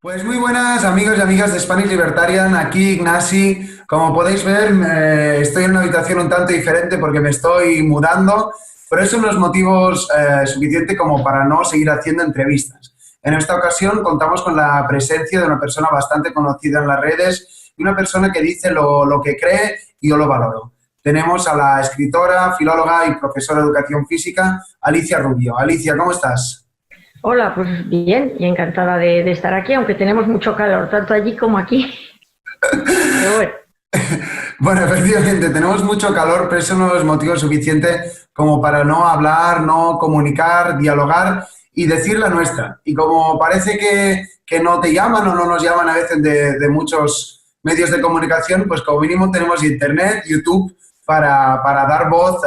Pues muy buenas amigos y amigas de Spanish Libertarian, aquí Ignasi. Como podéis ver, estoy en una habitación un tanto diferente porque me estoy mudando, pero eso no es motivos suficiente como para no seguir haciendo entrevistas. En esta ocasión contamos con la presencia de una persona bastante conocida en las redes y una persona que dice lo que cree y yo lo valoro. Tenemos a la escritora, filóloga y profesora de educación física, Alicia Rubio. Alicia, ¿cómo estás? Hola, pues bien, y encantada de estar aquí, aunque tenemos mucho calor, tanto allí como aquí. Pero bueno, Bueno, efectivamente, tenemos mucho calor, pero eso no es motivo suficiente como para no hablar, no comunicar, dialogar y decir la nuestra. Y como parece que no te llaman o no nos llaman a veces de muchos medios de comunicación, pues como mínimo tenemos Internet, YouTube, para dar voz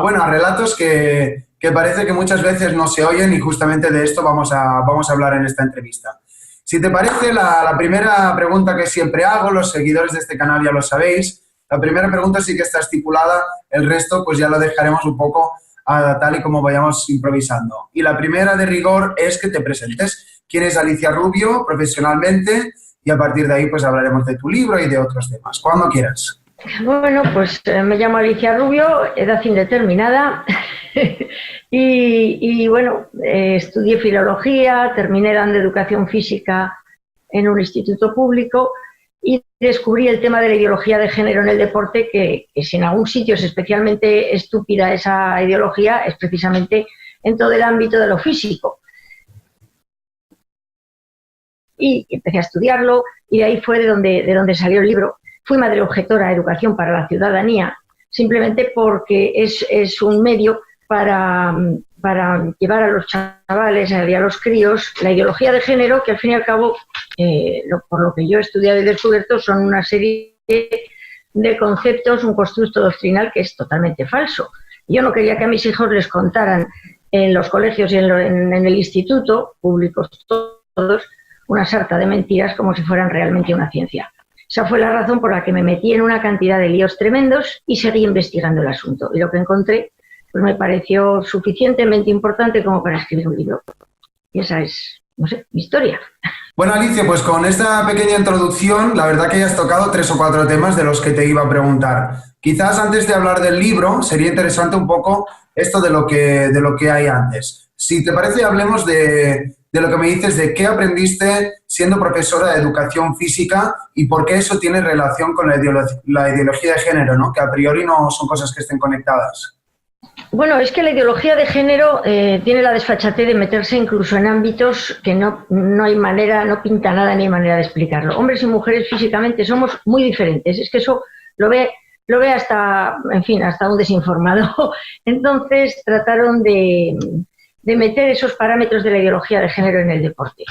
bueno, a relatos que parece que muchas veces no se oyen y justamente de esto vamos a hablar en esta entrevista. Si te parece, la primera pregunta que siempre hago, los seguidores de este canal ya lo sabéis, la primera pregunta sí que está estipulada, el resto pues ya lo dejaremos un poco tal y como vayamos improvisando. Y la primera de rigor es que te presentes. ¿Quién es Alicia Rubio profesionalmente? Y a partir de ahí pues hablaremos de tu libro y de otros temas, cuando quieras. bueno, pues me llamo Alicia Rubio, edad indeterminada, bueno, estudié filología, terminé dando educación física en un instituto público y descubrí el tema de la ideología de género en el deporte, que si en algún sitio es especialmente estúpida esa ideología, es precisamente en todo el ámbito de lo físico. Y empecé a estudiarlo y de ahí fue de donde salió el libro. Fui madre objetora de Educación para la Ciudadanía, simplemente porque es un medio para llevar a los chavales y a los críos la ideología de género, que al fin y al cabo, por lo que yo he estudiado y descubierto, son una serie de conceptos, un constructo doctrinal que es totalmente falso. Yo no quería que a mis hijos les contaran en los colegios y en el instituto, públicos todos, una sarta de mentiras como si fueran realmente una ciencia. Esa fue la razón por la que me metí en una cantidad de líos tremendos y seguí investigando el asunto. Y lo que encontré pues me pareció suficientemente importante como para escribir un libro. Y esa es, no sé, mi historia. Bueno, Alicia, pues con esta pequeña introducción, la verdad que ya has tocado 3 o 4 temas de los que te iba a preguntar. Quizás antes de hablar del libro, sería interesante un poco esto de lo que hay antes. Si te parece, hablemos de lo que me dices, de qué aprendiste siendo profesora de educación física y por qué eso tiene relación con la ideología de género, ¿no? Que a priori no son cosas que estén conectadas. Bueno, es que la ideología de género tiene la desfachatez de meterse incluso en ámbitos que no hay manera, no pinta nada ni hay manera de explicarlo. Hombres y mujeres físicamente somos muy diferentes. Es que eso lo ve hasta, en fin, hasta un desinformado. Entonces trataron de meter esos parámetros de la ideología de género en el deporte.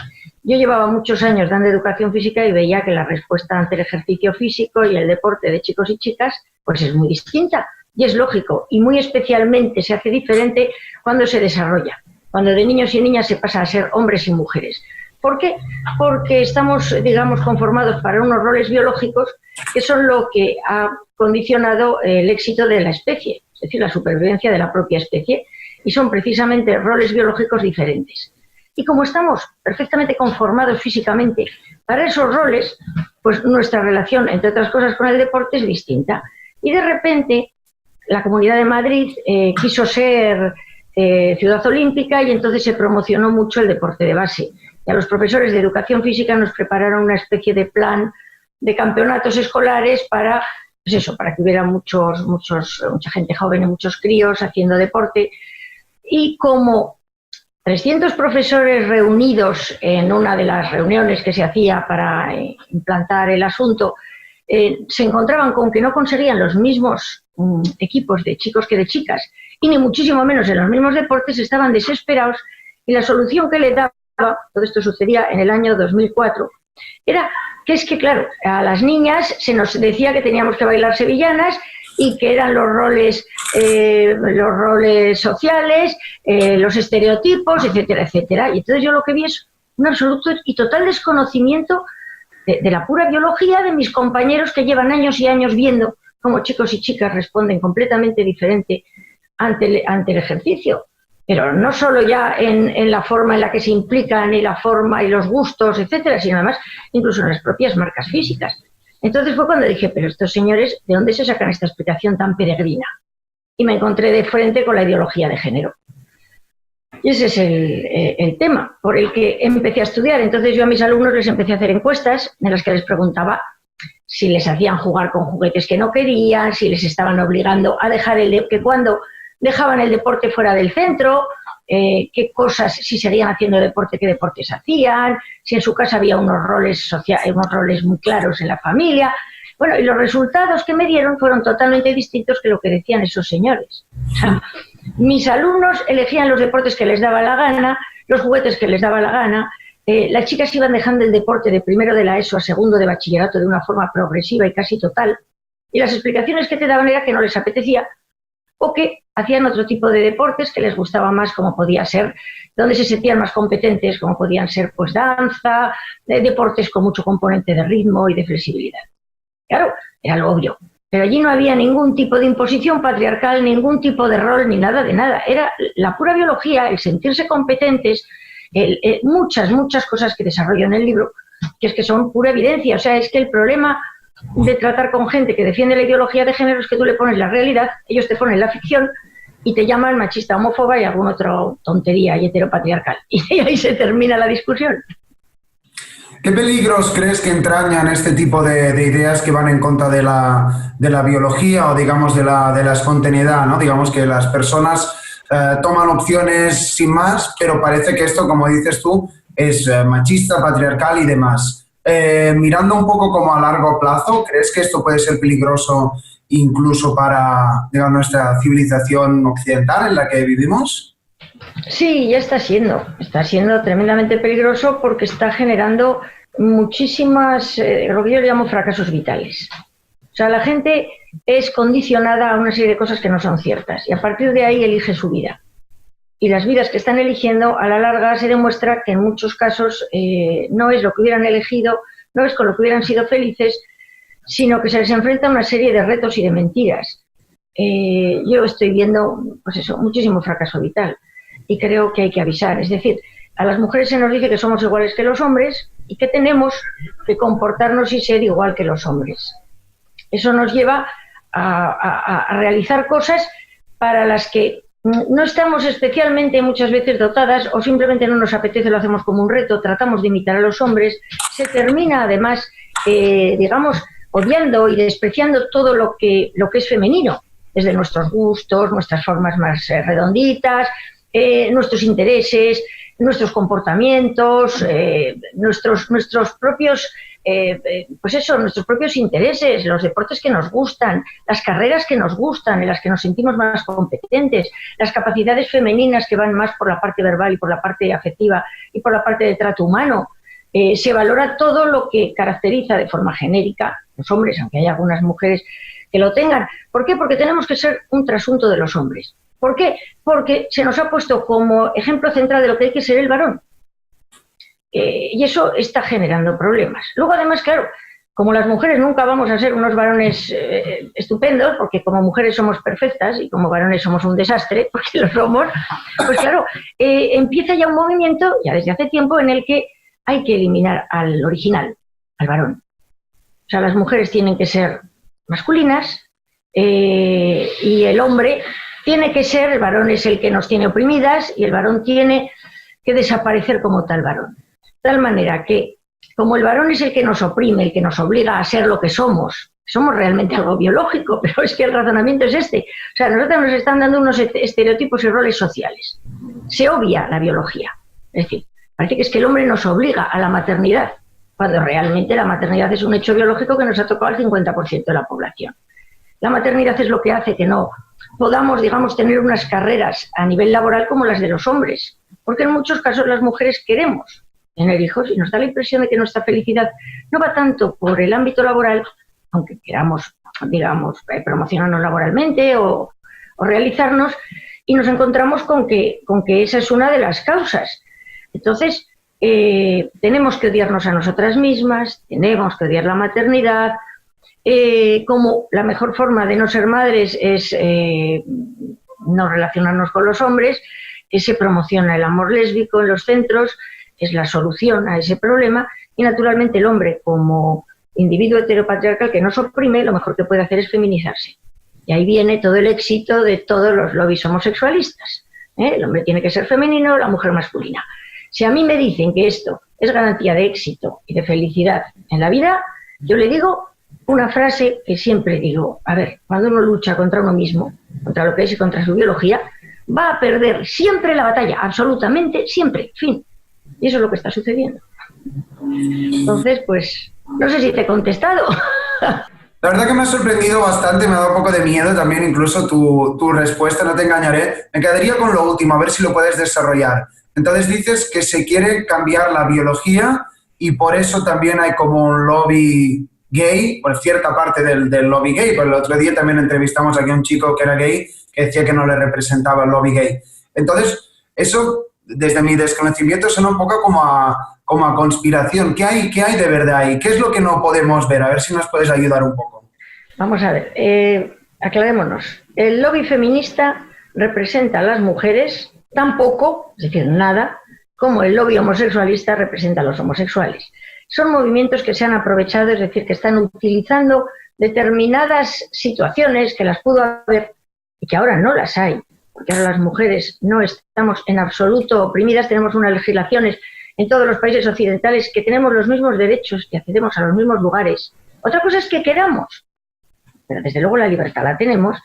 Yo llevaba muchos años dando educación física y veía que la respuesta ante el ejercicio físico y el deporte de chicos y chicas pues es muy distinta. Y es lógico, y muy especialmente se hace diferente cuando se desarrolla, cuando de niños y niñas se pasa a ser hombres y mujeres. ¿Por qué? Porque estamos, digamos, conformados para unos roles biológicos que son lo que ha condicionado el éxito de la especie, es decir, la supervivencia de la propia especie, y son precisamente roles biológicos diferentes. Y como estamos perfectamente conformados físicamente para esos roles, pues nuestra relación, entre otras cosas, con el deporte es distinta. Y de repente la Comunidad de Madrid quiso ser ciudad olímpica y entonces se promocionó mucho el deporte de base. Y a los profesores de educación física nos prepararon una especie de plan de campeonatos escolares para, pues eso, para que hubiera mucha gente joven y muchos críos haciendo deporte. Y como 300 profesores reunidos en una de las reuniones que se hacía para implantar el asunto, se encontraban con que no conseguían los mismos equipos de chicos que de chicas, y ni muchísimo menos en los mismos deportes, estaban desesperados, y la solución que les daba, todo esto sucedía en el año 2004, era que es que, claro, a las niñas se nos decía que teníamos que bailar sevillanas y que eran los roles sociales, los estereotipos, etcétera, etcétera. Y entonces yo lo que vi es un absoluto y total desconocimiento de la pura biología de mis compañeros que llevan años y años viendo cómo chicos y chicas responden completamente diferente ante el ejercicio. pero no solo ya en la forma en la que se implican y la forma y los gustos, etcétera, sino además incluso en las propias marcas físicas. Entonces fue cuando dije, pero estos señores, ¿de dónde se sacan esta explicación tan peregrina? Y me encontré de frente con la ideología de género. Y ese es el tema por el que empecé a estudiar. Entonces yo a mis alumnos les empecé a hacer encuestas en las que les preguntaba si les hacían jugar con juguetes que no querían, si les estaban obligando a dejar que cuando dejaban el deporte fuera del centro, qué cosas, si seguían haciendo deporte, qué deportes hacían, si en su casa había unos roles muy claros en la familia. Bueno, y los resultados que me dieron fueron totalmente distintos que lo que decían esos señores. O sea, mis alumnos elegían los deportes que les daba la gana, los juguetes que les daba la gana. Las chicas iban dejando el deporte de primero de la ESO a segundo de bachillerato de una forma progresiva y casi total. Y las explicaciones que te daban era que no les apetecía o que hacían otro tipo de deportes que les gustaba más, como podía ser, donde se sentían más competentes, como podían ser pues danza, deportes con mucho componente de ritmo y de flexibilidad. Claro, era lo obvio. Pero allí no había ningún tipo de imposición patriarcal, ningún tipo de rol, ni nada de nada. Era la pura biología, el sentirse competentes, muchas cosas que desarrollo en el libro, que es que son pura evidencia. O sea, es que el problema de tratar con gente que defiende la ideología de género es que tú le pones la realidad, ellos te ponen la ficción y te llaman machista, homófoba y alguna otra tontería y heteropatriarcal. Y ahí se termina la discusión. ¿Qué peligros crees que entrañan este tipo de ideas que van en contra de la biología o, digamos, de la espontaneidad, ¿no? Digamos que las personas toman opciones sin más, pero parece que esto, como dices tú, es machista, patriarcal y demás. Mirando un poco como a largo plazo, ¿crees que esto puede ser peligroso incluso para, digamos, nuestra civilización occidental en la que vivimos? Sí, ya está siendo tremendamente peligroso porque está generando muchísimas, lo que yo le llamo fracasos vitales. O sea, la gente es condicionada a una serie de cosas que no son ciertas y a partir de ahí elige su vida. Y las vidas que están eligiendo, a la larga se demuestra que en muchos casos no es lo que hubieran elegido, no es con lo que hubieran sido felices, sino que se les enfrenta a una serie de retos y de mentiras. Yo estoy viendo, pues eso, muchísimo fracaso vital. Y creo que hay que avisar. Es decir, a las mujeres se nos dice que somos iguales que los hombres y que tenemos que comportarnos y ser igual que los hombres. Eso nos lleva a realizar cosas para las que no estamos especialmente muchas veces dotadas o simplemente no nos apetece, lo hacemos como un reto, tratamos de imitar a los hombres. Se termina además, digamos, odiando y despreciando todo lo que es femenino, desde nuestros gustos, nuestras formas más redonditas, nuestros intereses, nuestros comportamientos, nuestros propios, pues eso, nuestros propios intereses, los deportes que nos gustan, las carreras que nos gustan, en las que nos sentimos más competentes, las capacidades femeninas que van más por la parte verbal y por la parte afectiva y por la parte de trato humano. Se valora todo lo que caracteriza de forma genérica los hombres, aunque hay algunas mujeres que lo tengan. ¿Por qué? Porque tenemos que ser un trasunto de los hombres. ¿Por qué? Porque se nos ha puesto como ejemplo central de lo que hay que ser el varón. Y eso está generando problemas. Luego, además, claro, como las mujeres nunca vamos a ser unos varones estupendos, porque como mujeres somos perfectas y como varones somos un desastre, porque lo somos, pues claro, empieza ya un movimiento, ya desde hace tiempo, en el que hay que eliminar al original, al varón. O sea, las mujeres tienen que ser masculinas y el hombre tiene que ser, el varón es el que nos tiene oprimidas y el varón tiene que desaparecer como tal varón. De tal manera que, como el varón es el que nos oprime, el que nos obliga a ser lo que somos realmente algo biológico, pero es que el razonamiento es este. O sea, nosotros nos están dando unos estereotipos y roles sociales. Se obvia la biología. Es decir, parece que es que el hombre nos obliga a la maternidad, cuando realmente la maternidad es un hecho biológico que nos ha tocado al 50% de la población. La maternidad es lo que hace que no podamos, digamos, tener unas carreras a nivel laboral como las de los hombres, porque en muchos casos las mujeres queremos tener hijos y nos da la impresión de que nuestra felicidad no va tanto por el ámbito laboral, aunque queramos, digamos, promocionarnos laboralmente o realizarnos, y nos encontramos con que esa es una de las causas. Entonces, tenemos que odiarnos a nosotras mismas, tenemos que odiar la maternidad, como la mejor forma de no ser madres es no relacionarnos con los hombres, que se promociona el amor lésbico en los centros, es la solución a ese problema, y naturalmente el hombre, como individuo heteropatriarcal que no se oprime, lo mejor que puede hacer es feminizarse. Y ahí viene todo el éxito de todos los lobbies homosexualistas. El hombre tiene que ser femenino, la mujer masculina. Si a mí me dicen que esto es garantía de éxito y de felicidad en la vida, yo le digo una frase que siempre digo: a ver, cuando uno lucha contra uno mismo, contra lo que es y contra su biología, va a perder siempre la batalla, absolutamente siempre, fin. Y eso es lo que está sucediendo. Entonces, pues, no sé si te he contestado. La verdad que me ha sorprendido bastante, me ha dado un poco de miedo también incluso tu respuesta, no te engañaré. Me quedaría con lo último, a ver si lo puedes desarrollar. Entonces dices que se quiere cambiar la biología y por eso también hay como un lobby gay, por cierta parte del lobby gay, pero el otro día también entrevistamos aquí a un chico que era gay que decía que no le representaba el lobby gay. Entonces, eso, desde mi desconocimiento, suena un poco como a conspiración. ¿Qué hay de verdad ahí? ¿Qué es lo que no podemos ver? A ver si nos puedes ayudar un poco. Vamos a ver, aclarémonos. El lobby feminista representa a las mujeres tan poco, es decir, nada, como el lobby homosexualista representa a los homosexuales. Son movimientos que se han aprovechado, es decir, que están utilizando determinadas situaciones que las pudo haber y que ahora no las hay, porque ahora las mujeres no estamos en absoluto oprimidas, tenemos unas legislaciones en todos los países occidentales que tenemos los mismos derechos, que accedemos a los mismos lugares. Otra cosa es que queramos, pero desde luego la libertad la tenemos,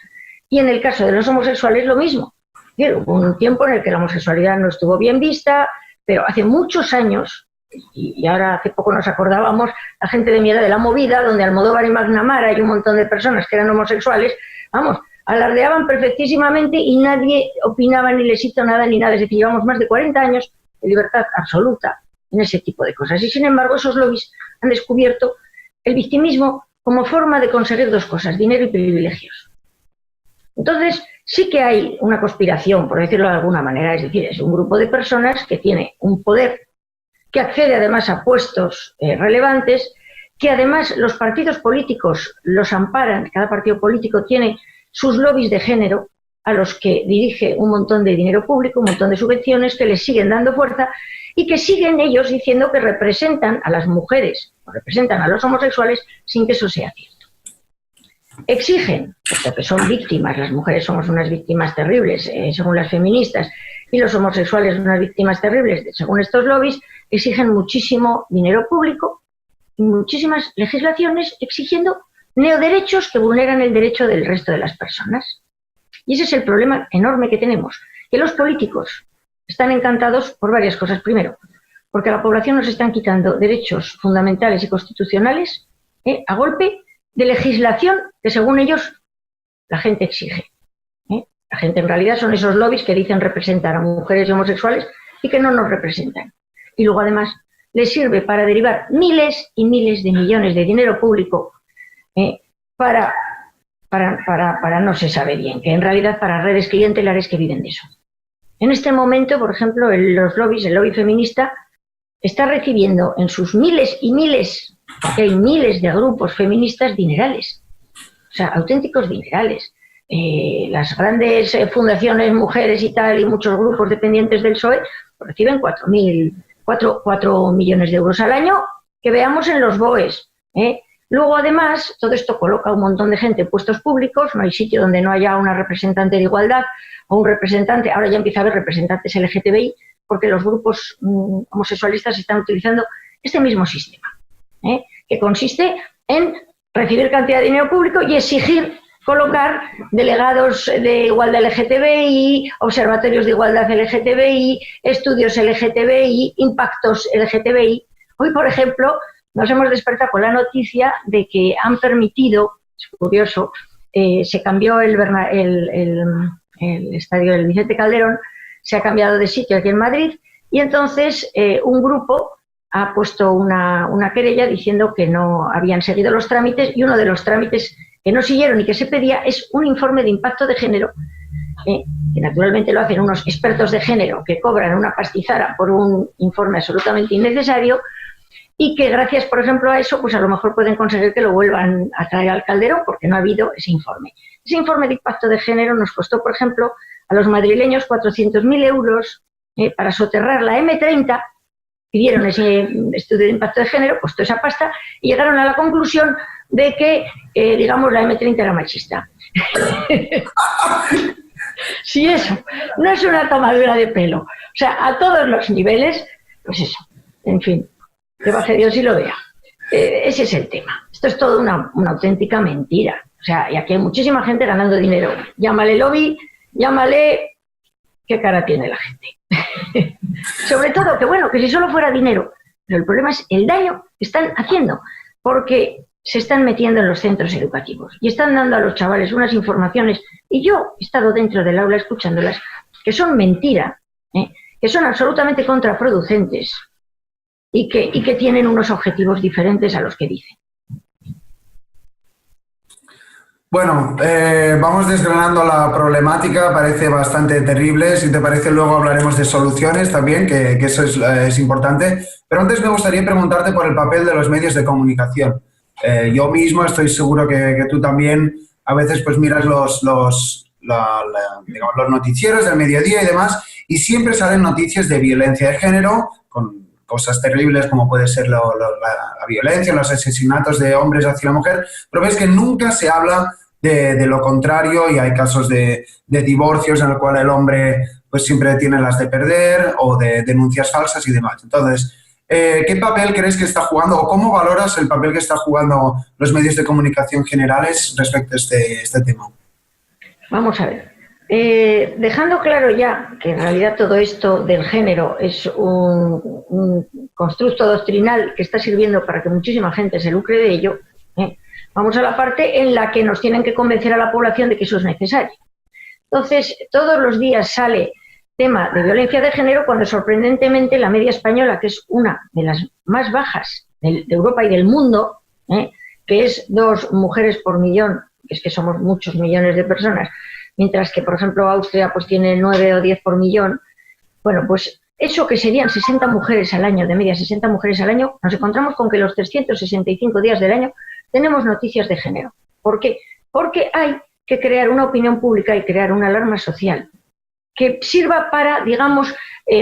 y en el caso de los homosexuales lo mismo. Hubo un tiempo en el que la homosexualidad no estuvo bien vista, pero hace muchos años, y ahora hace poco nos acordábamos, la gente de mi edad de la movida, donde Almodóvar y McNamara y un montón de personas que eran homosexuales, vamos, alardeaban perfectísimamente y nadie opinaba ni les hizo nada ni nada. Es decir, llevamos más de 40 años de libertad absoluta en ese tipo de cosas. Y sin embargo, esos lobbies han descubierto el victimismo como forma de conseguir dos cosas: dinero y privilegios. Entonces, sí que hay una conspiración, por decirlo de alguna manera, es decir, es un grupo de personas que tiene un poder, que accede además a puestos relevantes, que además los partidos políticos los amparan. Cada partido político tiene sus lobbies de género a los que dirige un montón de dinero público, un montón de subvenciones, que les siguen dando fuerza y que siguen ellos diciendo que representan a las mujeres o representan a los homosexuales sin que eso sea cierto. Exigen, porque son víctimas, las mujeres somos unas víctimas terribles, según las feministas, y los homosexuales unas víctimas terribles, según estos lobbies, exigen muchísimo dinero público y muchísimas legislaciones exigiendo neoderechos que vulneran el derecho del resto de las personas. Y ese es el problema enorme que tenemos, que los políticos están encantados por varias cosas. Primero, porque a la población nos están quitando derechos fundamentales y constitucionales a golpe de legislación que, según ellos, la gente exige. La gente en realidad son esos lobbies que dicen representar a mujeres y homosexuales y que no nos representan. Y luego, además, les sirve para derivar miles y miles de millones de dinero público para no se sabe bien, que en realidad para redes clientelares que viven de eso. En este momento, por ejemplo, los lobbies, el lobby feminista, está recibiendo en sus miles y miles, porque hay miles de grupos feministas, dinerales, o sea, auténticos dinerales. Las grandes fundaciones, mujeres y tal, y muchos grupos dependientes del PSOE, reciben 4 millones de euros al año, que veamos en los BOEs. Luego, además, todo esto coloca a un montón de gente en puestos públicos, no hay sitio donde no haya una representante de igualdad o un representante, ahora ya empieza a haber representantes LGTBI, porque los grupos homosexualistas están utilizando este mismo sistema, que consiste en recibir cantidad de dinero público y exigir colocar delegados de igualdad LGTBI, observatorios de igualdad LGTBI, estudios LGTBI, impactos LGTBI. Hoy, por ejemplo, nos hemos despertado con la noticia de que han permitido, es curioso, se cambió el estadio del Vicente Calderón, se ha cambiado de sitio aquí en Madrid, y entonces un grupo ha puesto una querella diciendo que no habían seguido los trámites, y uno de los trámites que no siguieron y que se pedía es un informe de impacto de género, que naturalmente lo hacen unos expertos de género que cobran una pastizara por un informe absolutamente innecesario, y que gracias, por ejemplo, a eso, pues a lo mejor pueden conseguir que lo vuelvan a traer al Calderón, porque no ha habido ese informe. Ese informe de impacto de género nos costó, por ejemplo, a los madrileños 400.000 euros para soterrar la M30, pidieron ese estudio de impacto de género, costó esa pasta y llegaron a la conclusión de que, digamos, la M30 era machista. Si eso no es una tomadura de pelo, o sea, a todos los niveles, pues eso, en fin, que baje Dios y lo vea. Ese es el tema. Esto es todo una auténtica mentira. O sea, y aquí hay muchísima gente ganando dinero. Llámale lobby, llámale qué cara tiene la gente. Sobre todo, que bueno, que si solo fuera dinero, pero el problema es el daño que están haciendo, porque se están metiendo en los centros educativos y están dando a los chavales unas informaciones, y yo he estado dentro del aula escuchándolas, que son mentira, que son absolutamente contraproducentes y que tienen unos objetivos diferentes a los que dicen. Bueno, vamos desgranando la problemática, parece bastante terrible. Si te parece, luego hablaremos de soluciones también, que eso es importante. Pero antes me gustaría preguntarte por el papel de los medios de comunicación. Yo mismo estoy seguro que tú también a veces pues miras los noticieros del mediodía y demás, y siempre salen noticias de violencia de género, con cosas terribles como puede ser la violencia, los asesinatos de hombres hacia la mujer, pero ves que nunca se habla de lo contrario, y hay casos de divorcios en el cual el hombre pues siempre tiene las de perder, o de denuncias falsas y demás. Entonces, ¿qué papel crees que está jugando, o cómo valoras el papel que están jugando los medios de comunicación generales respecto a este tema? Vamos a ver. Dejando claro ya que en realidad todo esto del género es un constructo doctrinal que está sirviendo para que muchísima gente se lucre de ello, vamos a la parte en la que nos tienen que convencer a la población de que eso es necesario. Entonces, todos los días sale tema de violencia de género, cuando sorprendentemente la media española, que es una de las más bajas de Europa y del mundo, que es 2 mujeres por millón, que es que somos muchos millones de personas, mientras que, por ejemplo, Austria pues tiene 9 o 10 por millón. Bueno, pues eso que serían 60 mujeres al año, de media 60 mujeres al año, nos encontramos con que los 365 días del año tenemos noticias de género. ¿Por qué? Porque hay que crear una opinión pública y crear una alarma social que sirva para, digamos,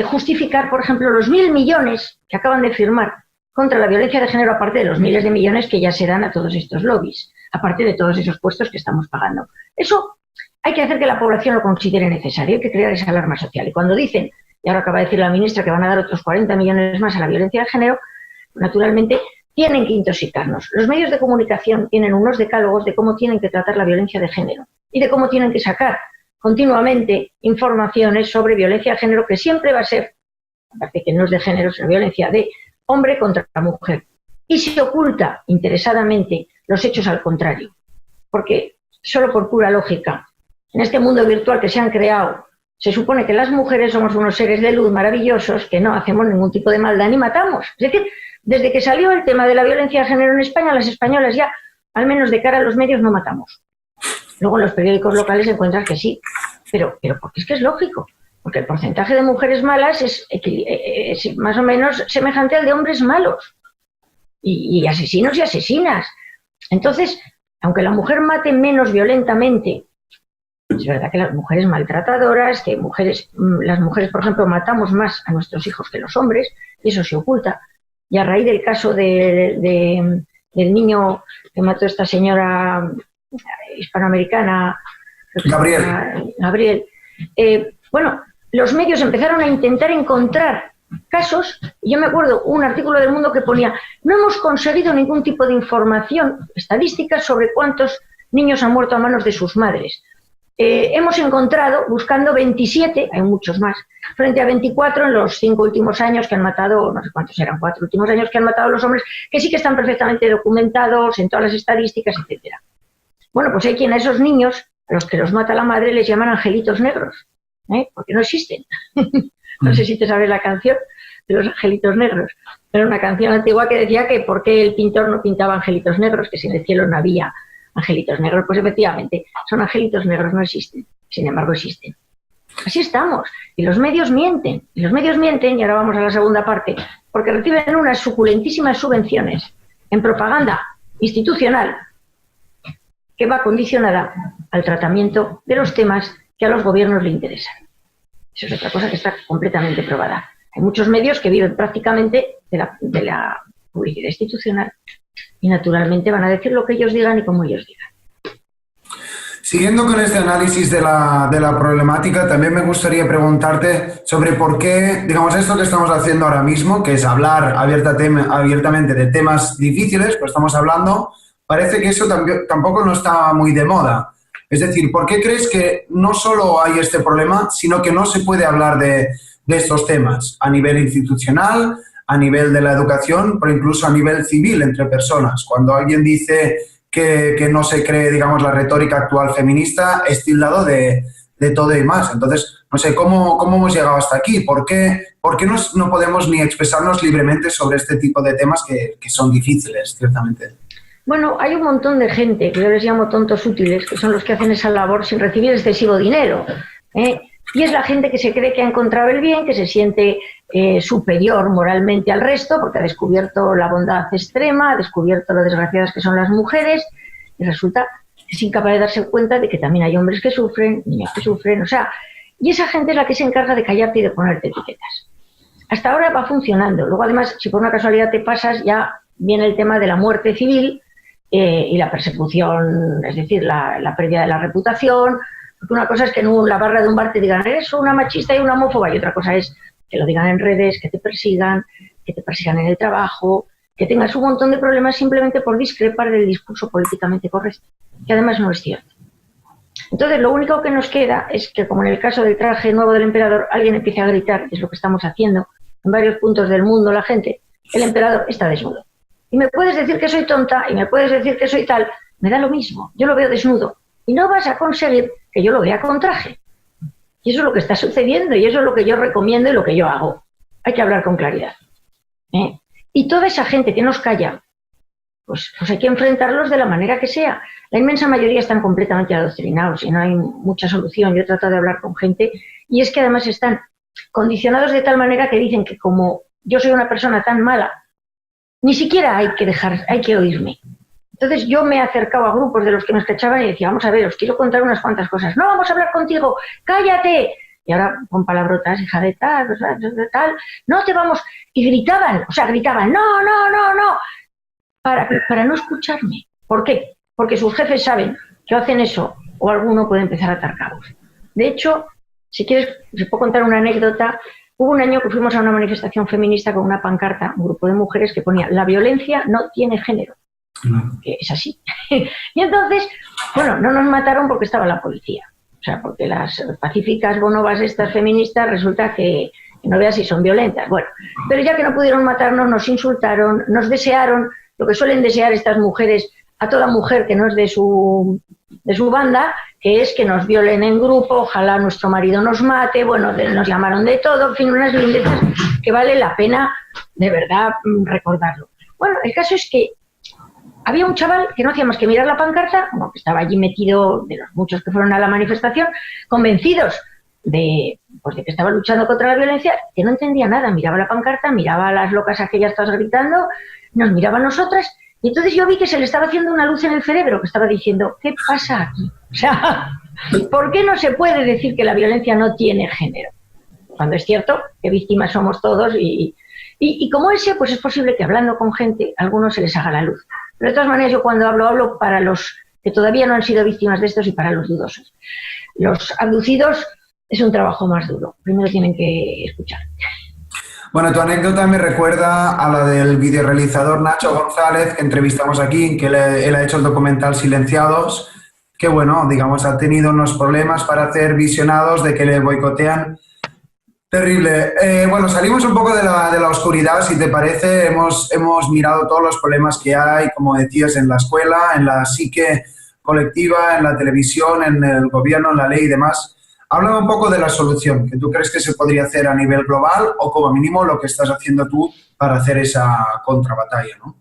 justificar, por ejemplo, los 1.000 millones que acaban de firmar contra la violencia de género, aparte de los miles de millones que ya se dan a todos estos lobbies, aparte de todos esos puestos que estamos pagando. Eso hay que hacer que la población lo considere necesario, hay que crear esa alarma social. Y cuando dicen, y ahora acaba de decir la ministra, que van a dar otros 40 millones más a la violencia de género, naturalmente tienen que intoxicarnos. Los medios de comunicación tienen unos decálogos de cómo tienen que tratar la violencia de género y de cómo tienen que sacar continuamente informaciones sobre violencia de género, que siempre va a ser, aparte que no es de género, es la violencia de hombre contra mujer. Y se oculta interesadamente los hechos al contrario, porque solo por pura lógica, en este mundo virtual que se han creado, se supone que las mujeres somos unos seres de luz maravillosos, que no hacemos ningún tipo de maldad ni matamos. Es decir, desde que salió el tema de la violencia de género en España, las españolas ya, al menos de cara a los medios, no matamos. Luego en los periódicos locales encuentras que sí, pero porque es que es lógico, porque el porcentaje de mujeres malas es más o menos semejante al de hombres malos, y asesinos y asesinas. Entonces, aunque la mujer mate menos violentamente, es verdad que las mujeres maltratadoras, que las mujeres, por ejemplo, matamos más a nuestros hijos que los hombres, y eso se oculta. Y a raíz del caso del niño que mató esta señora hispanoamericana, Gabriel, bueno, los medios empezaron a intentar encontrar casos, y yo me acuerdo un artículo del Mundo que ponía: no hemos conseguido ningún tipo de información estadística sobre cuántos niños han muerto a manos de sus madres. Hemos encontrado, buscando 27, hay muchos más, frente a 24 en los 5 últimos años que han matado, no sé cuántos eran, 4 últimos años que han matado a los hombres, que sí que están perfectamente documentados en todas las estadísticas, etcétera. Bueno, pues hay quien a esos niños, a los que los mata la madre, les llaman angelitos negros, porque no existen. No sé si te sabes la canción de los angelitos negros. Era una canción antigua que decía que por qué el pintor no pintaba angelitos negros, que si en el cielo no había angelitos negros. Pues efectivamente, son angelitos negros, no existen, sin embargo existen. Así estamos, y los medios mienten, y ahora vamos a la segunda parte, porque reciben unas suculentísimas subvenciones en propaganda institucional que va condicionada al tratamiento de los temas que a los gobiernos le interesan. Eso es otra cosa que está completamente probada. Hay muchos medios que viven prácticamente de la publicidad institucional y naturalmente van a decir lo que ellos digan y como ellos digan. Siguiendo con este análisis de la problemática, también me gustaría preguntarte sobre por qué, digamos, esto que estamos haciendo ahora mismo, que es hablar abiertamente de temas difíciles, pues estamos hablando, parece que eso tampoco no está muy de moda. Es decir, ¿por qué crees que no solo hay este problema, sino que no se puede hablar de estos temas a nivel institucional, a nivel de la educación, pero incluso a nivel civil entre personas? Cuando alguien dice que no se cree, digamos, la retórica actual feminista, es tildado de todo y más. Entonces, no sé, ¿cómo hemos llegado hasta aquí? ¿Por qué no podemos ni expresarnos libremente sobre este tipo de temas que son difíciles, ciertamente? Bueno, hay un montón de gente, que yo les llamo tontos útiles, que son los que hacen esa labor sin recibir excesivo dinero, ¿eh? Y es la gente que se cree que ha encontrado el bien, que se siente superior moralmente al resto, porque ha descubierto la bondad extrema, ha descubierto lo desgraciadas que son las mujeres, y resulta que es incapaz de darse cuenta de que también hay hombres que sufren, niños que sufren, o sea, y esa gente es la que se encarga de callarte y de ponerte etiquetas. Hasta ahora va funcionando. Luego, además, si por una casualidad te pasas, ya viene el tema de la muerte civil y la persecución, es decir, la pérdida de la reputación. Porque una cosa es que en la barra de un bar te digan eres una machista y una homófoba, y otra cosa es que lo digan en redes, que te persigan en el trabajo, que tengas un montón de problemas simplemente por discrepar del discurso políticamente correcto, que además no es cierto. Entonces, lo único que nos queda es que, como en el caso del traje nuevo del emperador, alguien empiece a gritar, que es lo que estamos haciendo en varios puntos del mundo la gente, el emperador está desnudo. Y me puedes decir que soy tonta y me puedes decir que soy tal, me da lo mismo, yo lo veo desnudo. Y no vas a conseguir que yo lo vea con traje. Y eso es lo que está sucediendo y eso es lo que yo recomiendo y lo que yo hago. Hay que hablar con claridad. Y toda esa gente que nos calla, pues hay que enfrentarlos de la manera que sea. La inmensa mayoría están completamente adoctrinados y no hay mucha solución. Yo he tratado de hablar con gente y es que además están condicionados de tal manera que dicen que como yo soy una persona tan mala, ni siquiera hay que oírme. Entonces yo me he acercado a grupos de los que nos cachaban y decía, vamos a ver, os quiero contar unas cuantas cosas. No, vamos a hablar contigo, cállate. Y ahora con palabrotas, hija de tal, no te vamos. Y gritaban, no, para no escucharme. ¿Por qué? Porque sus jefes saben que hacen eso o alguno puede empezar a atar cabos. De hecho, si quieres, os puedo contar una anécdota. Hubo un año que fuimos a una manifestación feminista con una pancarta, un grupo de mujeres que ponía, la violencia no tiene género. Que es así. Y entonces, bueno, no nos mataron porque estaba la policía. O sea, porque las pacíficas bonobas estas feministas resulta que no veas si son violentas. Bueno, pero ya que no pudieron matarnos, nos insultaron, nos desearon lo que suelen desear estas mujeres a toda mujer que no es de su banda, que es que nos violen en grupo, ojalá nuestro marido nos mate, bueno, nos llamaron de todo, en fin, unas lindezas que vale la pena de verdad recordarlo. Bueno, el caso es que había un chaval que no hacía más que mirar la pancarta, como que estaba allí metido, de los muchos que fueron a la manifestación, convencidos de que estaba luchando contra la violencia, que no entendía nada, miraba la pancarta, miraba a las locas aquellas todas gritando, nos miraba a nosotras, y entonces yo vi que se le estaba haciendo una luz en el cerebro, que estaba diciendo, ¿qué pasa aquí? O sea, ¿por qué no se puede decir que la violencia no tiene género? Cuando es cierto que víctimas somos todos, y como ese, pues es posible que hablando con gente, a algunos se les haga la luz. Pero de todas maneras, yo cuando hablo para los que todavía no han sido víctimas de estos y para los dudosos. Los abducidos es un trabajo más duro. Primero tienen que escuchar. Bueno, tu anécdota me recuerda a la del videorealizador Nacho González, que entrevistamos aquí, que él ha hecho el documental Silenciados, que bueno, digamos, ha tenido unos problemas para hacer visionados de que le boicotean. Terrible. Bueno, salimos un poco de la oscuridad, si te parece. Hemos mirado todos los problemas que hay, como decías, en la escuela, en la psique colectiva, en la televisión, en el gobierno, en la ley y demás. Habla un poco de la solución, que tú crees que se podría hacer a nivel global o como mínimo lo que estás haciendo tú para hacer esa contrabatalla, ¿no?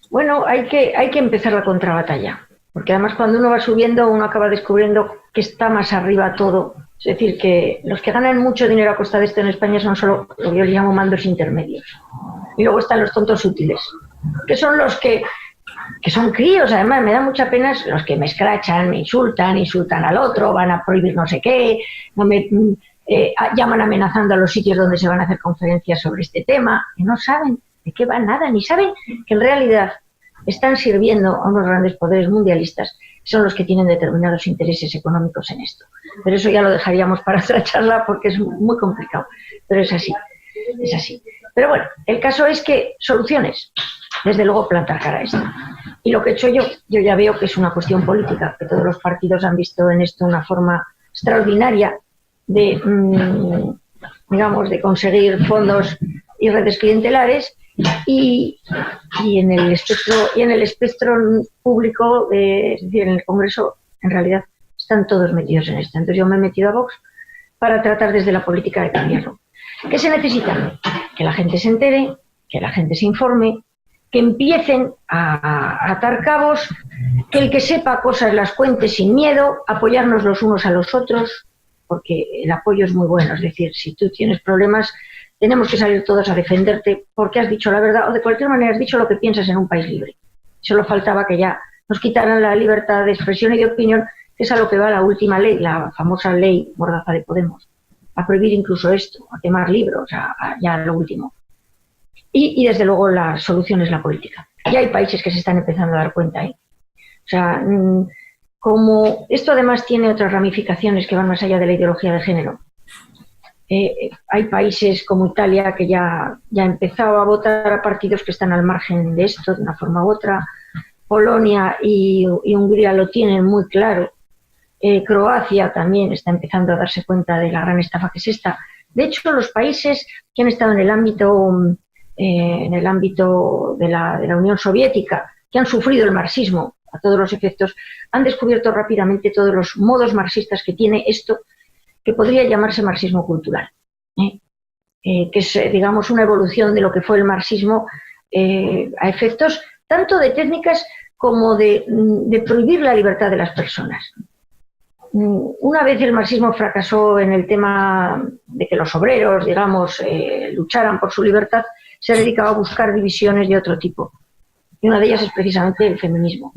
Bueno, hay que empezar la contrabatalla, porque además cuando uno va subiendo uno acaba descubriendo que está más arriba todo. Es decir, que los que ganan mucho dinero a costa de esto en España son solo lo que yo llamo mandos intermedios. Y luego están los tontos útiles, que son los que que son críos, además me da mucha pena los que me escrachan, me insultan al otro, van a prohibir no sé qué, llaman amenazando a los sitios donde se van a hacer conferencias sobre este tema, que no saben de qué va nada, ni saben que en realidad están sirviendo a unos grandes poderes mundialistas, son los que tienen determinados intereses económicos en esto. Pero eso ya lo dejaríamos para otra charla porque es muy complicado, pero es así, es así. Pero bueno, el caso es que soluciones, desde luego plantar cara a esto. Y lo que he hecho yo ya veo que es una cuestión política, que todos los partidos han visto en esto una forma extraordinaria de, digamos, de conseguir fondos y redes clientelares y en el espectro público, es decir, en el Congreso, en realidad están todos metidos en esto. Entonces yo me he metido a Vox para tratar desde la política de cambiarlo. ¿Qué se necesita? Que la gente se entere, que la gente se informe, que empiecen a atar cabos, que el que sepa cosas las cuente sin miedo, apoyarnos los unos a los otros, porque el apoyo es muy bueno. Es decir, si tú tienes problemas, tenemos que salir todos a defenderte porque has dicho la verdad o de cualquier manera has dicho lo que piensas en un país libre. Solo faltaba que ya nos quitaran la libertad de expresión y de opinión, que es a lo que va la última ley, la famosa ley Mordaza de Podemos, a prohibir incluso esto, a quemar libros, ya lo último. Y desde luego la solución es la política. Y hay países que se están empezando a dar cuenta, ¿eh? O sea, como esto además tiene otras ramificaciones que van más allá de la ideología de género. Hay países como Italia que ya ha empezado a votar a partidos que están al margen de esto de una forma u otra. Polonia y Hungría lo tienen muy claro. Croacia también está empezando a darse cuenta de la gran estafa que es esta. De hecho, los países que han estado en el ámbito de la Unión Soviética, que han sufrido el marxismo a todos los efectos, han descubierto rápidamente todos los modos marxistas que tiene esto, que podría llamarse marxismo cultural, que es, digamos, una evolución de lo que fue el marxismo a efectos tanto de técnicas como de prohibir la libertad de las personas. Una vez el marxismo fracasó en el tema de que los obreros, digamos, lucharan por su libertad, se dedicaba a buscar divisiones de otro tipo. Y una de ellas es precisamente el feminismo,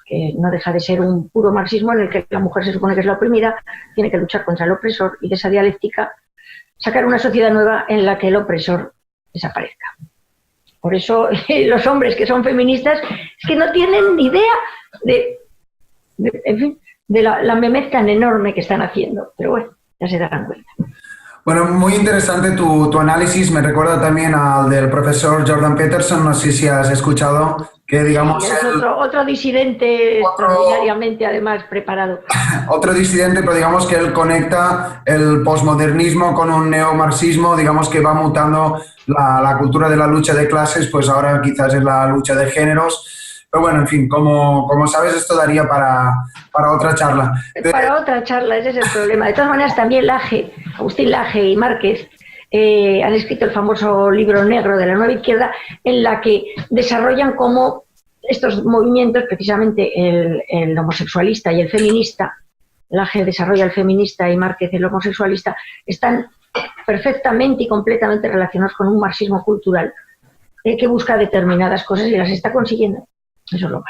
que no deja de ser un puro marxismo en el que la mujer se supone que es la oprimida, tiene que luchar contra el opresor y de esa dialéctica sacar una sociedad nueva en la que el opresor desaparezca. Por eso los hombres que son feministas es que no tienen ni idea de la memez tan enorme que están haciendo, pero bueno, ya se darán cuenta. Bueno, muy interesante tu análisis, me recuerda también al del profesor Jordan Peterson, no sé si has escuchado, que digamos... Sí, es otro disidente extraordinariamente además preparado. Otro disidente, pero digamos que él conecta el posmodernismo con un neomarxismo, digamos que va mutando la cultura de la lucha de clases, pues ahora quizás es la lucha de géneros. Pero bueno, en fin, como sabes, esto daría para otra charla. Para otra charla, ese es el problema. De todas maneras, también Agustín Laje y Márquez han escrito el famoso libro negro de la nueva izquierda, en la que desarrollan cómo estos movimientos, precisamente el homosexualista y el feminista, Laje desarrolla el feminista y Márquez el homosexualista, están perfectamente y completamente relacionados con un marxismo cultural que busca determinadas cosas y las está consiguiendo. Eso es lo malo.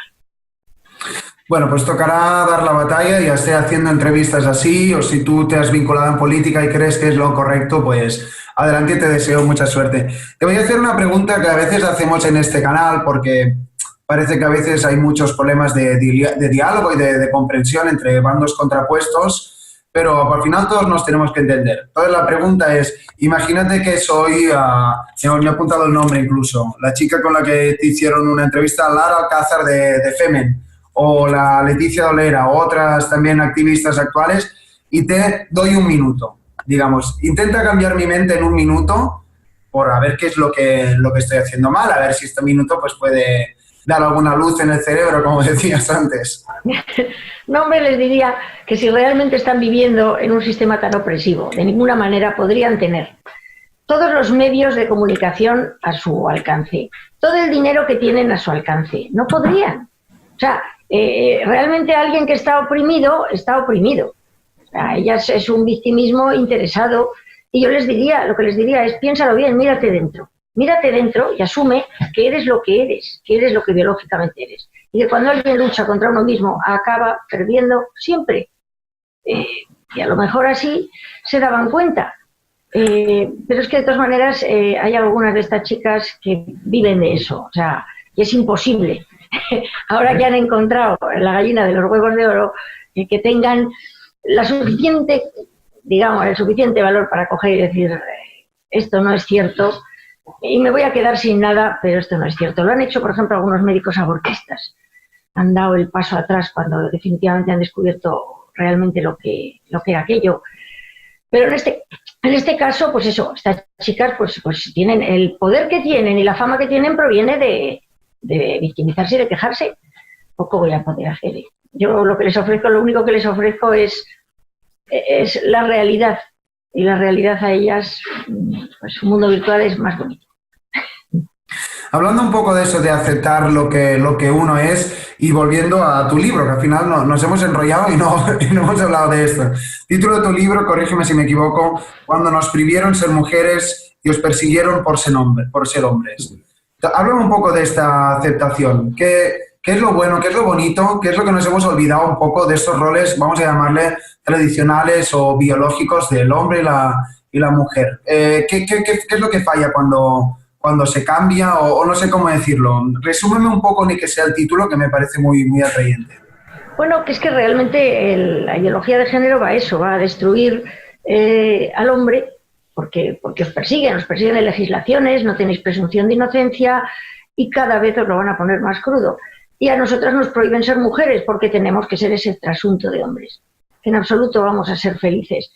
Bueno, pues tocará dar la batalla, ya sea haciendo entrevistas así, o si tú te has vinculado en política y crees que es lo correcto, pues adelante y te deseo mucha suerte. Te voy a hacer una pregunta que a veces hacemos en este canal, porque parece que a veces hay muchos problemas de diálogo y de comprensión entre bandos contrapuestos, pero al final todos nos tenemos que entender. Entonces la pregunta es, imagínate que soy, me he apuntado el nombre incluso, la chica con la que te hicieron una entrevista, Lara Alcázar de Femen, o la Leticia Dolera, o otras también activistas actuales, y te doy un minuto, digamos. Intenta cambiar mi mente en un minuto por a ver qué es lo que estoy haciendo mal, a ver si este minuto pues puede dar alguna luz en el cerebro, como decías antes. No, hombre, les diría que si realmente están viviendo en un sistema tan opresivo, de ninguna manera podrían tener todos los medios de comunicación a su alcance, todo el dinero que tienen a su alcance. No podrían. O sea, realmente alguien que está oprimido, está oprimido. O sea, es un victimismo interesado. Y yo les diría, lo que les diría es, piénsalo bien, mírate dentro. Mírate dentro y asume que eres lo que biológicamente eres. Y que cuando alguien lucha contra uno mismo acaba perdiendo siempre. Y a lo mejor así se daban cuenta. Pero es que de todas maneras hay algunas de estas chicas que viven de eso. O sea, y es imposible. Ahora que han encontrado la gallina de los huevos de oro, que tengan la suficiente, digamos, el suficiente valor para coger y decir esto no es cierto y me voy a quedar sin nada, pero esto no es cierto. Lo han hecho, por ejemplo, algunos médicos abortistas. Han dado el paso atrás cuando definitivamente han descubierto realmente lo que era aquello. Pero en este caso, pues eso, estas chicas pues tienen el poder que tienen y la fama que tienen proviene de victimizarse y de quejarse. Poco voy a poder hacer. Yo lo único que les ofrezco es la realidad. Y la realidad a ellas, pues un mundo virtual es más bonito. Hablando un poco de eso, de aceptar lo que uno es y volviendo a tu libro, que al final nos hemos enrollado y no hemos hablado de esto. Título de tu libro, corrígeme si me equivoco, Cuando nos prohibieron ser mujeres y os persiguieron por ser hombres. Háblame un poco de esta aceptación. ¿Qué es lo bueno, qué es lo bonito, qué es lo que nos hemos olvidado un poco de esos roles, vamos a llamarle tradicionales o biológicos del hombre y la mujer? ¿Qué es lo que falla cuando se cambia o no sé cómo decirlo? Resúmeme un poco, ni que sea el título, que me parece muy, muy atrayente. Bueno, que es que realmente la ideología de género va a eso, va a destruir al hombre porque os persiguen en legislaciones, no tenéis presunción de inocencia y cada vez os lo van a poner más crudo. Y a nosotras nos prohíben ser mujeres porque tenemos que ser ese trasunto de hombres. En absoluto vamos a ser felices.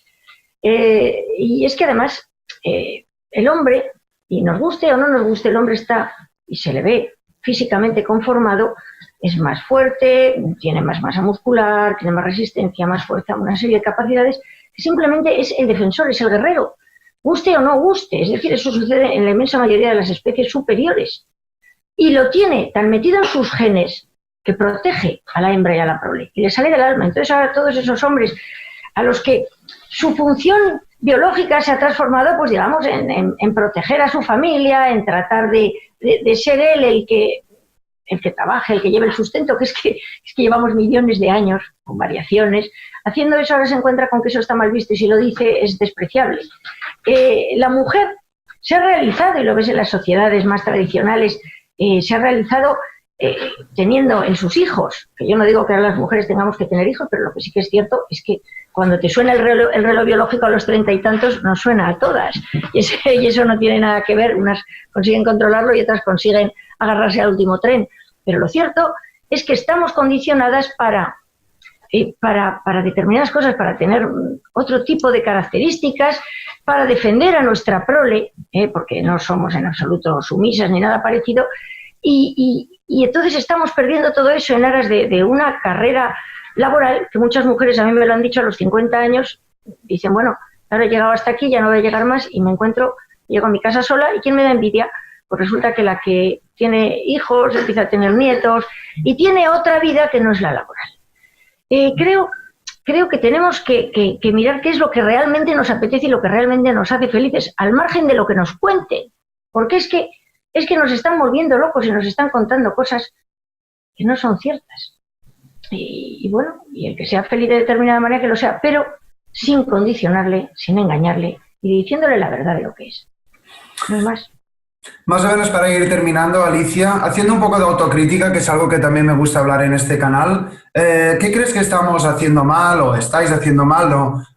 Y es que además el hombre, y nos guste o no nos guste, el hombre está, y se le ve físicamente conformado, es más fuerte, tiene más masa muscular, tiene más resistencia, más fuerza, una serie de capacidades, que simplemente es el defensor, es el guerrero, guste o no guste. Es decir, eso sucede en la inmensa mayoría de las especies superiores. Y lo tiene tan metido en sus genes que protege a la hembra y a la prole, y le sale del alma. Entonces ahora todos esos hombres a los que su función biológica se ha transformado, pues digamos, en proteger a su familia, en tratar de ser él el que trabaje, el que lleve el sustento, que es que llevamos millones de años, con variaciones, haciendo eso. Ahora se encuentra con que eso está mal visto y si lo dice es despreciable. La mujer se ha realizado, y lo ves en las sociedades más tradicionales, se ha realizado teniendo en sus hijos, que yo no digo que ahora las mujeres tengamos que tener hijos, pero lo que sí que es cierto es que cuando te suena el reloj biológico a los 30 y tantos, nos suena a todas. Y eso no tiene nada que ver. Unas consiguen controlarlo y otras consiguen agarrarse al último tren. Pero lo cierto es que estamos condicionadas para determinadas cosas, para tener otro tipo de características, para defender a nuestra prole, porque no somos en absoluto sumisas ni nada parecido. Y entonces estamos perdiendo todo eso en aras de una carrera laboral que muchas mujeres, a mí me lo han dicho a los 50 años, dicen, bueno, ahora he llegado hasta aquí, ya no voy a llegar más y llego a mi casa sola y ¿quién me da envidia? Pues resulta que la que tiene hijos empieza a tener nietos y tiene otra vida que no es la laboral. Creo que tenemos que mirar qué es lo que realmente nos apetece y lo que realmente nos hace felices, al margen de lo que nos cuenten, porque es que nos están volviendo locos y nos están contando cosas que no son ciertas. Y bueno, y el que sea feliz de determinada manera que lo sea, pero sin condicionarle, sin engañarle y diciéndole la verdad de lo que es. No hay más. Más o menos para ir terminando, Alicia, haciendo un poco de autocrítica, que es algo que también me gusta hablar en este canal, ¿qué crees que estamos haciendo mal o estáis haciendo mal?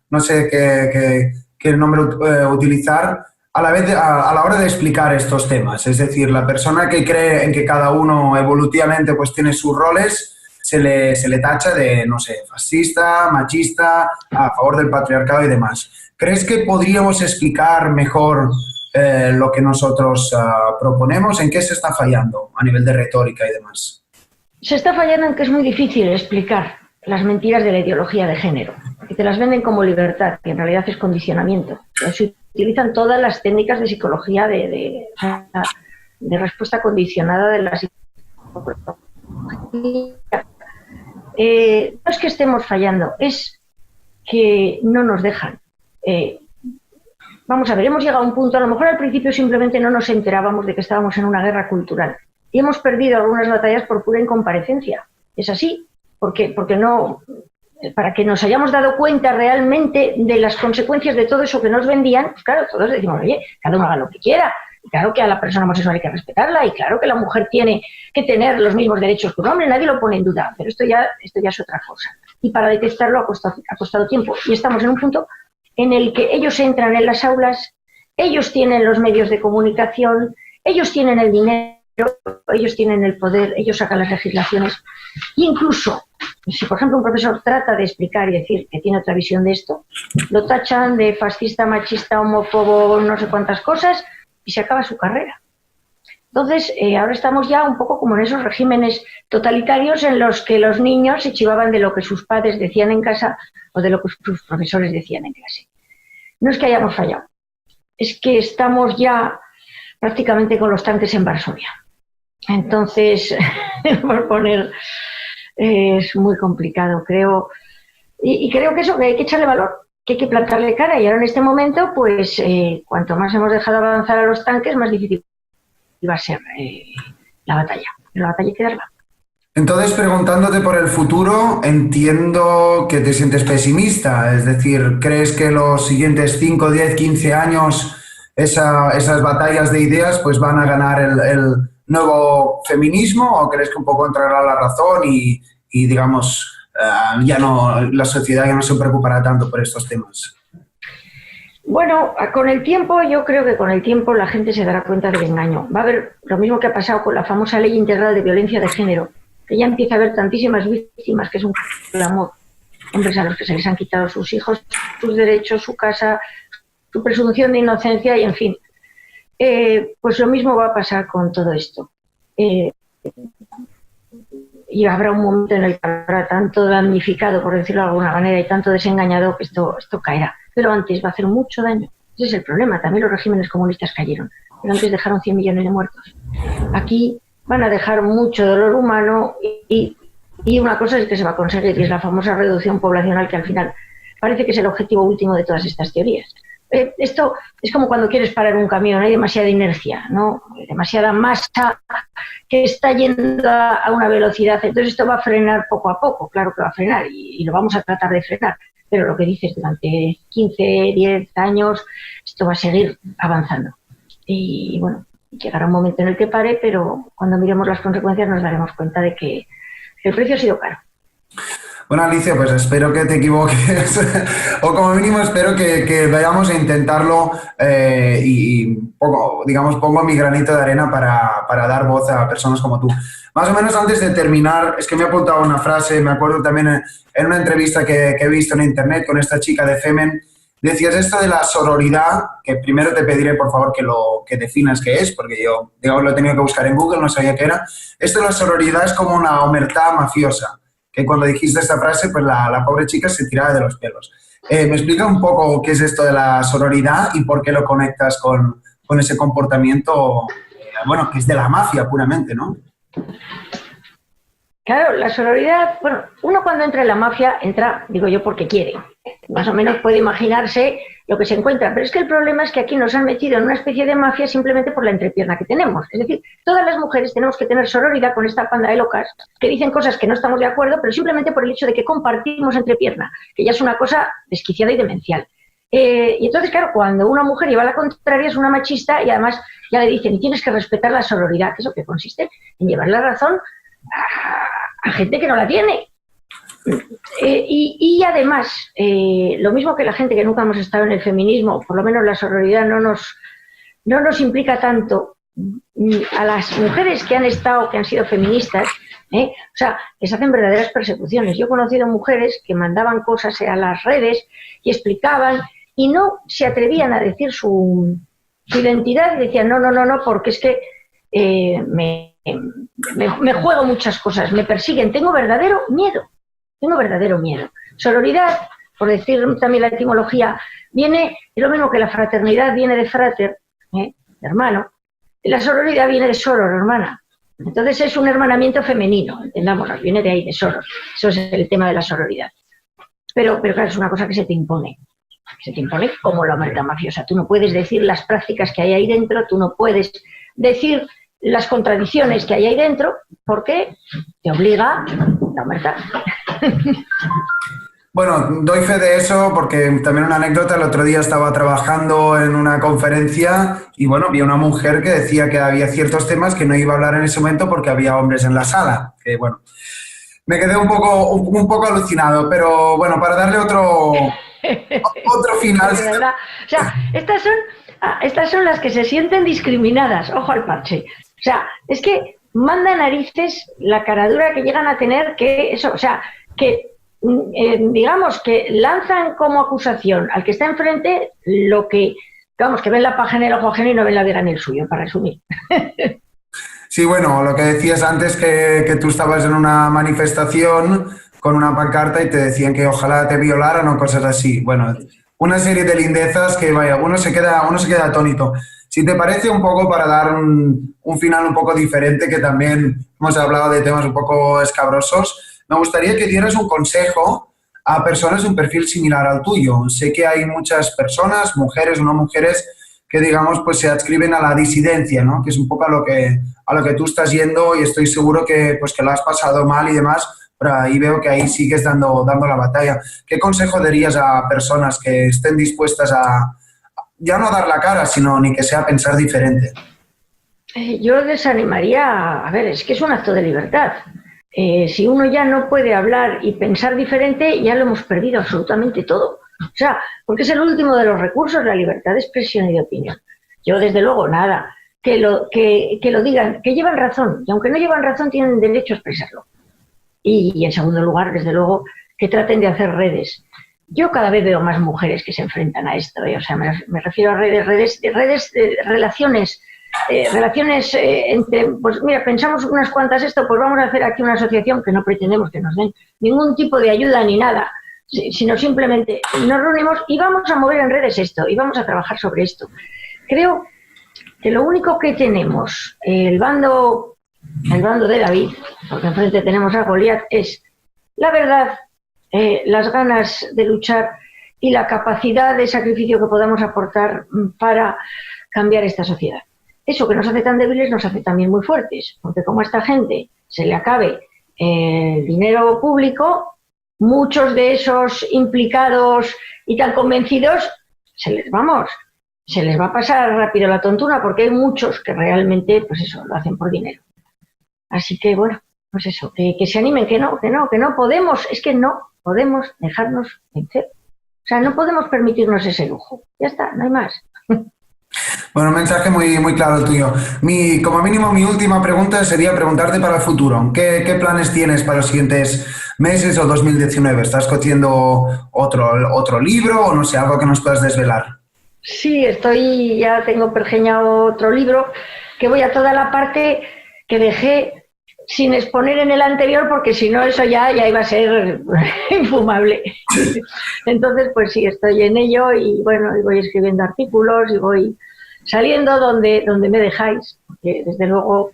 No sé qué nombre utilizar a la hora de explicar estos temas. Es decir, la persona que cree en que cada uno evolutivamente pues tiene sus roles, se le tacha de, no sé, fascista, machista, a favor del patriarcado y demás. ¿Crees que podríamos explicar mejor lo que nosotros proponemos? ¿En qué se está fallando a nivel de retórica y demás? Se está fallando en que es muy difícil explicar las mentiras de la ideología de género, que te las venden como libertad, que en realidad es condicionamiento. Se utilizan todas las técnicas de psicología de respuesta condicionada de la psicología. No es que estemos fallando, es que no nos dejan vamos a ver, hemos llegado a un punto, a lo mejor al principio simplemente no nos enterábamos de que estábamos en una guerra cultural y hemos perdido algunas batallas por pura incomparecencia. Es así, porque no, para que nos hayamos dado cuenta realmente de las consecuencias de todo eso que nos vendían, pues claro, todos decimos, oye, cada uno haga lo que quiera, y claro que a la persona homosexual hay que respetarla, y claro que la mujer tiene que tener los mismos derechos que un hombre, nadie lo pone en duda, pero esto ya es otra cosa. Y para detectarlo ha costado tiempo, y estamos en un punto en el que ellos entran en las aulas, ellos tienen los medios de comunicación, ellos tienen el dinero, ellos tienen el poder, ellos sacan las legislaciones, e incluso si, por ejemplo, un profesor trata de explicar y decir que tiene otra visión de esto, lo tachan de fascista, machista, homófobo, no sé cuántas cosas, y se acaba su carrera. Entonces, ahora estamos ya un poco como en esos regímenes totalitarios en los que los niños se chivaban de lo que sus padres decían en casa o de lo que sus profesores decían en clase. No es que hayamos fallado, es que estamos ya prácticamente con los tanques en Varsovia. Entonces, por poner... es muy complicado, creo. Y creo que eso, que hay que echarle valor, que hay que plantarle cara. Y ahora en este momento, pues, cuanto más hemos dejado avanzar a los tanques, más difícil va a ser la batalla. Pero la batalla hay que darla. Entonces, preguntándote por el futuro, entiendo que te sientes pesimista, es decir, ¿crees que los siguientes 5, 10, 15 años esas batallas de ideas pues van a ganar el nuevo feminismo o crees que un poco entrará la razón y digamos, ya no, la sociedad ya no se preocupará tanto por estos temas? Bueno, con el tiempo, yo creo que con el tiempo la gente se dará cuenta del engaño. Va a haber lo mismo que ha pasado con la famosa Ley Integral de Violencia de Género, que ya empieza a haber tantísimas víctimas, que es un clamor. Hombres a los que se les han quitado sus hijos, sus derechos, su casa, su presunción de inocencia y, en fin. Pues lo mismo va a pasar con todo esto. Y habrá un momento en el que habrá tanto damnificado, por decirlo de alguna manera, y tanto desengañado que esto caerá. Pero antes va a hacer mucho daño. Ese es el problema. También los regímenes comunistas cayeron, pero antes dejaron 100 millones de muertos. Aquí van a dejar mucho dolor humano y una cosa es que se va a conseguir, y es la famosa reducción poblacional, que al final parece que es el objetivo último de todas estas teorías. Esto es como cuando quieres parar un camión, hay demasiada inercia, ¿no? Demasiada masa que está yendo a una velocidad, entonces esto va a frenar poco a poco, claro que va a frenar y lo vamos a tratar de frenar, pero lo que dices, durante 15, 10 años esto va a seguir avanzando y bueno, llegará un momento en el que pare, pero cuando miremos las consecuencias nos daremos cuenta de que el precio ha sido caro. Bueno, Alicia, pues espero que te equivoques o como mínimo espero que vayamos a intentarlo y pongo mi granito de arena para dar voz a personas como tú. Más o menos antes de terminar, es que me he apuntado una frase, me acuerdo también en una entrevista que he visto en internet con esta chica de Femen, decías esto de la sororidad, que primero te pediré por favor que definas qué es, porque yo digamos, lo he tenido que buscar en Google, no sabía qué era. Esto de la sororidad es como una omertá mafiosa, que cuando dijiste esta frase, pues la pobre chica se tiraba de los pelos. ¿Me explica un poco qué es esto de la sororidad y por qué lo conectas con ese comportamiento, bueno, que es de la mafia puramente, ¿no? Claro, la sororidad, bueno, uno cuando entra en la mafia, entra, digo yo, porque quiere. Más o menos puede imaginarse lo que se encuentra, pero es que el problema es que aquí nos han metido en una especie de mafia simplemente por la entrepierna que tenemos. Es decir, todas las mujeres tenemos que tener sororidad con esta panda de locas que dicen cosas que no estamos de acuerdo, pero simplemente por el hecho de que compartimos entrepierna, que ya es una cosa desquiciada y demencial. Y entonces, claro, cuando una mujer lleva la contraria es una machista y además ya le dicen, y tienes que respetar la sororidad, que es lo que consiste en llevar la razón a gente que no la tiene. Y además, lo mismo que la gente que nunca hemos estado en el feminismo, por lo menos la sororidad no nos implica tanto. A las mujeres que han sido feministas, o sea, les hacen verdaderas persecuciones. Yo he conocido mujeres que mandaban cosas a las redes y explicaban y no se atrevían a decir su identidad y decían no, porque es que me juego muchas cosas, me persiguen, tengo verdadero miedo. Sororidad, por decir también la etimología, viene, es lo mismo que la fraternidad viene de frater, de hermano, y la sororidad viene de soror, hermana. Entonces es un hermanamiento femenino, entendámoslo, viene de ahí, de soror. Eso es el tema de la sororidad. Pero claro, es una cosa que se te impone. Se te impone como la marca mafiosa. Tú no puedes decir las prácticas que hay ahí dentro, tú no puedes decir las contradicciones que hay ahí dentro, porque te obliga la marca. Bueno, doy fe de eso porque también una anécdota, el otro día estaba trabajando en una conferencia y bueno, vi una mujer que decía que había ciertos temas que no iba a hablar en ese momento porque había hombres en la sala, que bueno, me quedé un poco alucinado, pero bueno, para darle otro final. De verdad. O sea, estas son las que se sienten discriminadas, ojo al parche. O sea, es que manda narices la caradura que llegan a tener que eso, o sea, que digamos que lanzan como acusación al que está enfrente lo que, vamos, que ven la paja en el ojo ajeno y no ven la viga en el suyo, para resumir. Sí, bueno, lo que decías antes que tú estabas en una manifestación con una pancarta y te decían que ojalá te violaran o cosas así. Bueno, una serie de lindezas que, vaya, uno se queda atónito. Si te parece, un poco para dar un final un poco diferente, que también hemos hablado de temas un poco escabrosos, me gustaría que dieras un consejo a personas de un perfil similar al tuyo. Sé que hay muchas personas, mujeres o no mujeres, que digamos pues se adscriben a la disidencia, ¿no? Que es un poco a lo que tú estás yendo y estoy seguro que pues que lo has pasado mal y demás, pero ahí veo que ahí sigues dando la batalla. ¿Qué consejo darías a personas que estén dispuestas a ya no dar la cara, sino ni que sea pensar diferente? Yo les animaría, a ver, es que es un acto de libertad. Si uno ya no puede hablar y pensar diferente, ya lo hemos perdido absolutamente todo. O sea, porque es el último de los recursos, la libertad de expresión y de opinión. Yo, desde luego, nada. Que lo digan, que llevan razón. Y aunque no llevan razón, tienen derecho a expresarlo. Y en segundo lugar, desde luego, que traten de hacer redes. Yo cada vez veo más mujeres que se enfrentan a esto. O sea, me refiero a redes de relaciones. Relaciones entre, pues mira, pensamos unas cuantas esto, pues vamos a hacer aquí una asociación que no pretendemos que nos den ningún tipo de ayuda ni nada, sino simplemente nos reunimos y vamos a mover en redes esto y vamos a trabajar sobre esto. Creo que lo único que tenemos, el bando de David, porque enfrente tenemos a Goliat, es la verdad, las ganas de luchar y la capacidad de sacrificio que podamos aportar para cambiar esta sociedad. Eso que nos hace tan débiles nos hace también muy fuertes, porque como a esta gente se le acabe el dinero público, muchos de esos implicados y tan convencidos se les va a pasar rápido la tontuna, porque hay muchos que realmente, pues eso, lo hacen por dinero. Así que bueno, pues eso, que se animen, que no podemos, es que no podemos dejarnos vencer. O sea, no podemos permitirnos ese lujo. Ya está, no hay más. Bueno, un mensaje muy, muy claro el tuyo. Como mínimo, mi última pregunta sería preguntarte para el futuro. ¿Qué planes tienes para los siguientes meses o 2019? ¿Estás cociendo otro libro o no sé, algo que nos puedas desvelar? Sí, ya tengo pergeñado otro libro, que voy a toda la parte que dejé sin exponer en el anterior, porque si no eso ya iba a ser infumable. Entonces, pues sí, estoy en ello y bueno, y voy escribiendo artículos y voy saliendo donde me dejáis, porque desde luego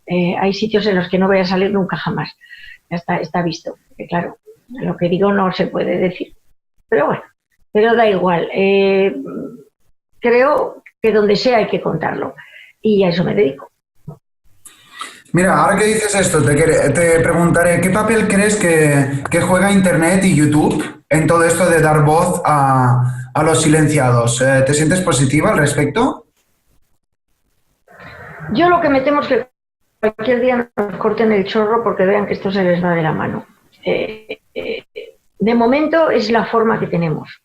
hay sitios en los que no voy a salir nunca jamás. Ya está visto, porque claro, lo que digo no se puede decir. Pero bueno, pero da igual. Creo que donde sea hay que contarlo y a eso me dedico. Mira, ahora que dices esto, te preguntaré, ¿qué papel crees que juega Internet y YouTube en todo esto de dar voz a los silenciados? ¿Te sientes positiva al respecto? Yo lo que me temo es que cualquier día nos corten el chorro porque vean que esto se les va de la mano. De momento es la forma que tenemos,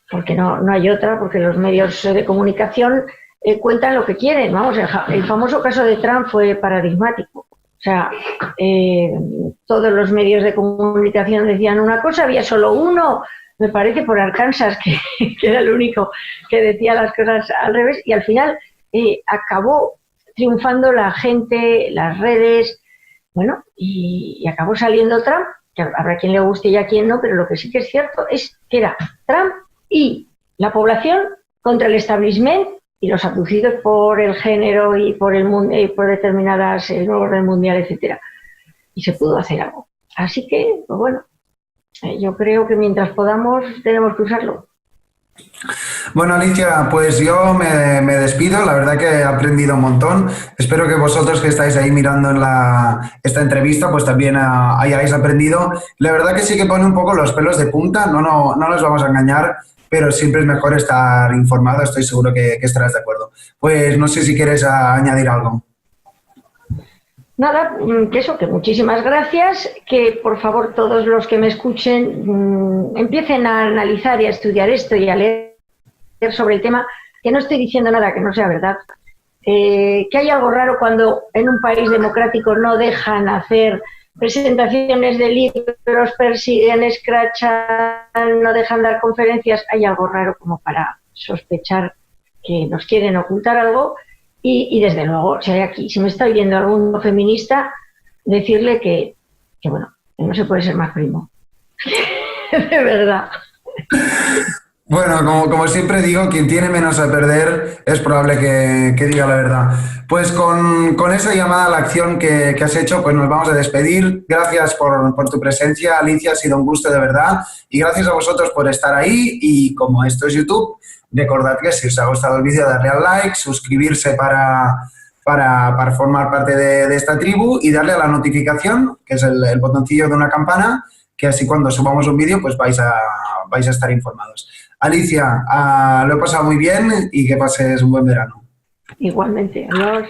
porque no hay otra, porque los medios de comunicación cuentan lo que quieren. Vamos, el famoso caso de Trump fue paradigmático. O sea, todos los medios de comunicación decían una cosa, había solo uno, me parece por Arkansas, que era el único que decía las cosas al revés, y al final acabó triunfando la gente, las redes, bueno, y acabó saliendo Trump, que habrá quien le guste y a quien no, pero lo que sí que es cierto es que era Trump y la población contra el establishment y los abducidos por el género y por por determinadas nuevo orden mundial, etcétera. Y se pudo hacer algo. Así que, pues bueno, Yo creo que mientras podamos tenemos que usarlo. Bueno, Alicia, pues yo me despido. La verdad que he aprendido un montón. Espero que vosotros que estáis ahí mirando en esta entrevista, pues también hayáis aprendido. La verdad que sí que pone un poco los pelos de punta, no nos vamos a engañar, pero siempre es mejor estar informado. Estoy seguro que estarás de acuerdo. Pues no sé si quieres añadir algo. Nada, que muchísimas gracias, que por favor todos los que me escuchen empiecen a analizar y a estudiar esto y a leer sobre el tema, que no estoy diciendo nada que no sea verdad, que hay algo raro cuando en un país democrático no dejan hacer presentaciones de libros, persiguen, escrachan, no dejan dar conferencias, hay algo raro como para sospechar que nos quieren ocultar algo. Y desde luego, si hay aquí, si me está oyendo algún feminista, decirle que bueno, que no se puede ser más primo. De verdad. Bueno, como siempre digo, quien tiene menos a perder es probable que diga la verdad. Pues con esa llamada a la acción que has hecho, pues nos vamos a despedir. Gracias por tu presencia, Alicia, ha sido un gusto de verdad. Y gracias a vosotros por estar ahí. Y como esto es YouTube, recordad que si os ha gustado el vídeo, darle al like, suscribirse para formar parte de esta tribu y darle a la notificación, que es el botoncillo de una campana, que así cuando subamos un vídeo pues vais a estar informados. Alicia, lo he pasado muy bien y que pases un buen verano. Igualmente, adiós.